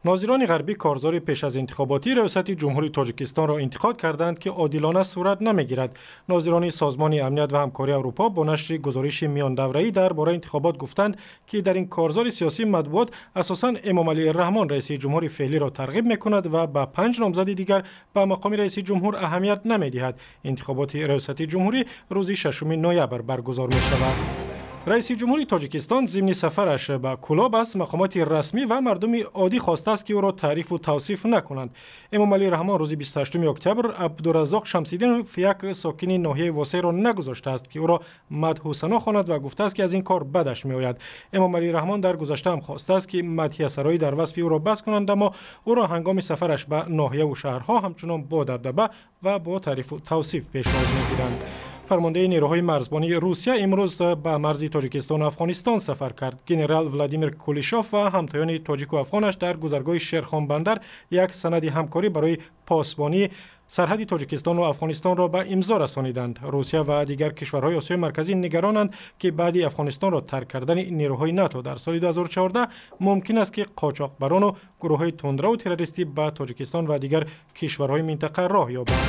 نازیرانی غربی کارزار پشازینتیخاباتی ریاست جمهوری تاجیکستان را انتقاد کردند که عادلانه صورت نمیگیرد. نازیرانی سازمان امنیت و همکاری اروپا با نشر گزارش میان دوره‌ای درباره انتخابات گفتند که در این کارزار سیاسی مطبوعات اساساً امامعلی الرحمن رئیس جمهور فعلی را ترغیب میکند و با 5 نامزد دیگر به مقام رئیس جمهور اهمیت نمیدهد. انتخابات ریاست جمهوری روز 6 نوامبر برگزار میشود. رئیس جمهوری تاجیکستان ضمن سفرش به کلاب از مقامات رسمی و مردم عادی خواسته است که او را تعریف و توصیف نکنند. امامعلی رحمان روز 28 اکتبر عبدالرزاق شمس‌الدین یک ساکن ناحیه واسع را نگذاشته است که او را مدح و ثنا خواند و گفته است که از این کار بدش میآید. امامعلی رحمان در گذشته هم خواسته است که مدحیه سرایی در وصف او را بس کنند، اما او را هنگام سفرش به ناحیه و شهرها همچنان با دبدبه و با تعریف و توصیف پیش‌نهاد می‌گیرند. فرماندهی نیروهای مرزبانی روسیه امروز به مرزی تاجیکستان و افغانستان سفر کرد. ژنرال ولادیمیر کولیشوف و همتایان تاجیک و افغانش در گذرگاه شیرخان بندر یک سند همکاری برای پاسبانی سرحد تاجیکستان و افغانستان را به امضا رسانیدند. روسیه و دیگر کشورهای آسیای مرکزی نگرانند که بعد افغانستان را ترک کردن نیروهای ناتو در سال 2014 ممکن است که قاچاقبران و گروه‌های تندرو و تروریستی به تاجیکستان و دیگر کشورهای منطقه راه یابند.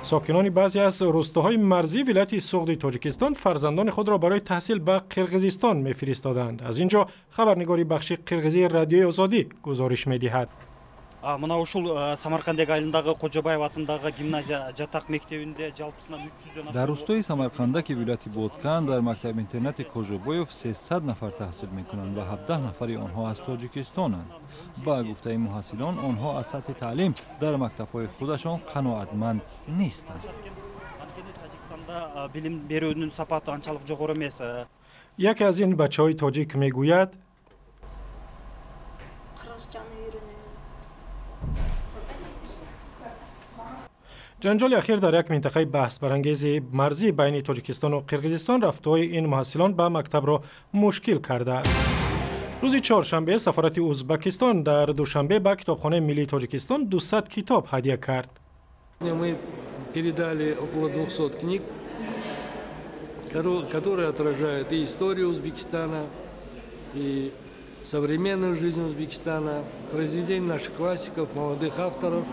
ساکنان بعضی از روستاهای مرزی ولایت سوغد تاجیکستان فرزندان خود را برای تحصیل به قرقیزستان می‌فرستادند. از اینجا خبرنگاری بخش قرغیزی رادیوی آزادی گزارش می‌دهد. Мына ушул Самаркандек айылындагы Кожобаев атындагы гимназия жатак мектебинде жалпысынан 300дөн дар рӯстои Самаркандаки вилояти Боткан дар мактаби интернати Кожобаев 300 нафар таҳсил мекунанд ва 17 нафари онҳо аз Тоҷикистонанд. Ба гуфтаи муҳассилон, онҳо аз сатҳи таълим дар мактабҳои худашон қаноатманд нестанд. Билим берүүнүн сапаты анчалык жогору эмес. Яке аз ин бачаҳои тоҷик мегӯяд: ҷанҷоли ахир дар як минтақаи баҳсбарангези марзи байни Тоҷикистон ва Қирғизистон рафтуҳои ин муҳассилон ба мактабро мушкил кардааст. рӯзи чоршанбе сафорати Узбакистон дар душанбе ба китобхонаи миллии Тоҷикистон 200 китоб ҳадия кард. Мы передали около 200 книг, которые отражают и историю Узбекистана, и современную жизнь Узбекистана, произведения наших классиков, молодых авторов.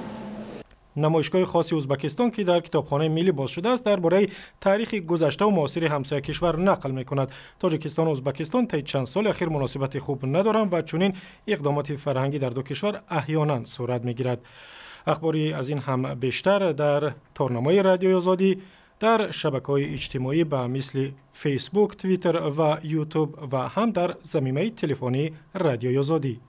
نمایشگاه خاصی ازبکستان که در کتابخانه ملی باز شده است درباره تاریخ گذشته و معاصر همسایه کشور نقل می‌کند. تاجیکستان و ازبکستان طی چند سال اخیر مناسبت خوب ندارند و چنین اقدامات فرهنگی در دو کشور احیانا صورت می‌گیرد. اخباری از این هم بیشتر در تارنمای رادیوی آزادی در شبکه‌های اجتماعی به مثل فیسبوک، توییتر و یوتیوب و هم در ضمیمه تلفنی رادیوی آزادی.